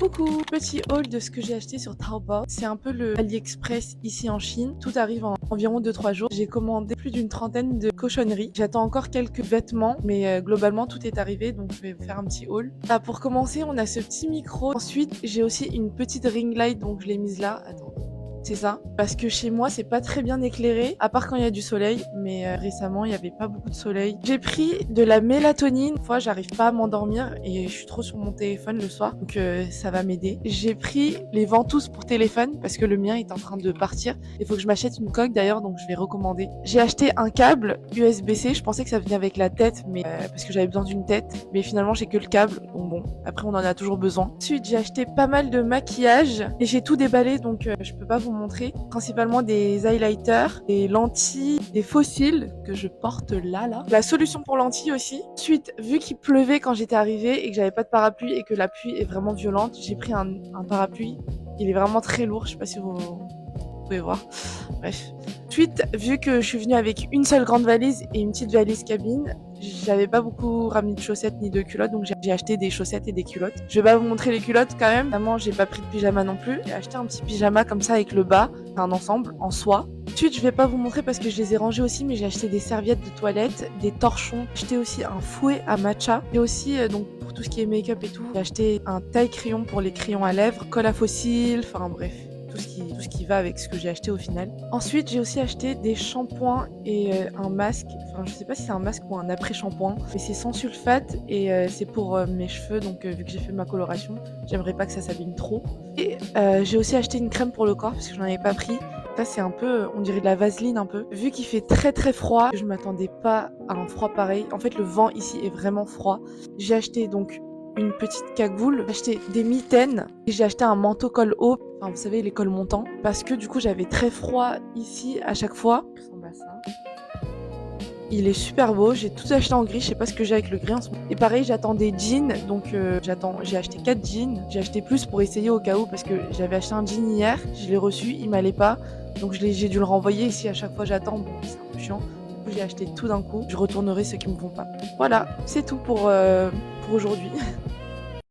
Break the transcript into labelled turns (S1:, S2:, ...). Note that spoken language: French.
S1: Coucou, petit haul de ce que j'ai acheté sur Taobao. C'est un peu le AliExpress ici en Chine. Tout arrive en environ 2-3 jours. J'ai commandé plus d'une trentaine de cochonneries. J'attends encore quelques vêtements, mais globalement tout est arrivé, donc je vais vous faire un petit haul. Ah, pour commencer, on a ce petit micro. Ensuite, j'ai aussi une petite ring light, donc je l'ai mise là. Attends. C'est ça, parce que chez moi c'est pas très bien éclairé, à part quand il y a du soleil, mais récemment il y avait pas beaucoup de soleil. J'ai pris de la mélatonine, une fois j'arrive pas à m'endormir et je suis trop sur mon téléphone le soir, donc ça va m'aider. J'ai pris les ventouses pour téléphone, parce que le mien est en train de partir. Il faut que je m'achète une coque d'ailleurs, donc je vais recommander. J'ai acheté un câble USB-C, je pensais que ça venait avec la tête, mais parce que j'avais besoin d'une tête, mais finalement j'ai que le câble, donc bon, après on en a toujours besoin. Ensuite j'ai acheté pas mal de maquillage, et j'ai tout déballé, donc je peux pas vous montrer, principalement des highlighters, des lentilles, des faux cils que je porte là. La solution pour lentilles aussi. Ensuite, vu qu'il pleuvait quand j'étais arrivée et que j'avais pas de parapluie et que la pluie est vraiment violente, j'ai pris un parapluie. Il est vraiment très lourd, je sais pas si vous pouvez voir. Bref. Ensuite, vu que je suis venue avec une seule grande valise et une petite valise cabine, j'avais pas beaucoup ramené de chaussettes ni de culottes, donc j'ai acheté des chaussettes et des culottes. Je vais pas vous montrer les culottes quand même. Évidemment, j'ai pas pris de pyjama non plus. J'ai acheté un petit pyjama comme ça avec le bas, un ensemble en soie. Ensuite, je vais pas vous montrer parce que je les ai rangés aussi, mais j'ai acheté des serviettes de toilette, des torchons. J'ai acheté aussi un fouet à matcha. Et aussi, donc pour tout ce qui est make-up et tout, j'ai acheté un taille-crayon pour les crayons à lèvres, colle à fossiles, enfin bref. Tout ce qui va avec ce que j'ai acheté au final. Ensuite, j'ai aussi acheté des shampoings et un masque. Enfin, je sais pas si c'est un masque ou un après-shampoing, mais c'est sans sulfate et c'est pour mes cheveux. Donc, vu que j'ai fait ma coloration, j'aimerais pas que ça s'abîme trop. Et j'ai aussi acheté une crème pour le corps parce que j'en avais pas pris. Ça, c'est un peu, on dirait de la vaseline un peu. Vu qu'il fait très très froid, je m'attendais pas à un froid pareil. En fait, le vent ici est vraiment froid. J'ai acheté donc une petite cagoule, j'ai acheté des mitaines et j'ai acheté un manteau col haut, enfin vous savez les cols montants, parce que du coup j'avais très froid ici à chaque fois. Ça ressemble à ça. Il est super beau, j'ai tout acheté en gris, je sais pas ce que j'ai avec le gris en ce moment. Et pareil, j'attends des jeans, donc j'ai acheté 4 jeans. J'ai acheté plus pour essayer au cas où, parce que j'avais acheté un jean hier, je l'ai reçu, il m'allait pas, donc j'ai dû le renvoyer. Ici à chaque fois j'attends, bon c'est un peu chiant. Du coup j'ai acheté tout d'un coup, je retournerai ceux qui me vont pas. Voilà, c'est tout pour aujourd'hui.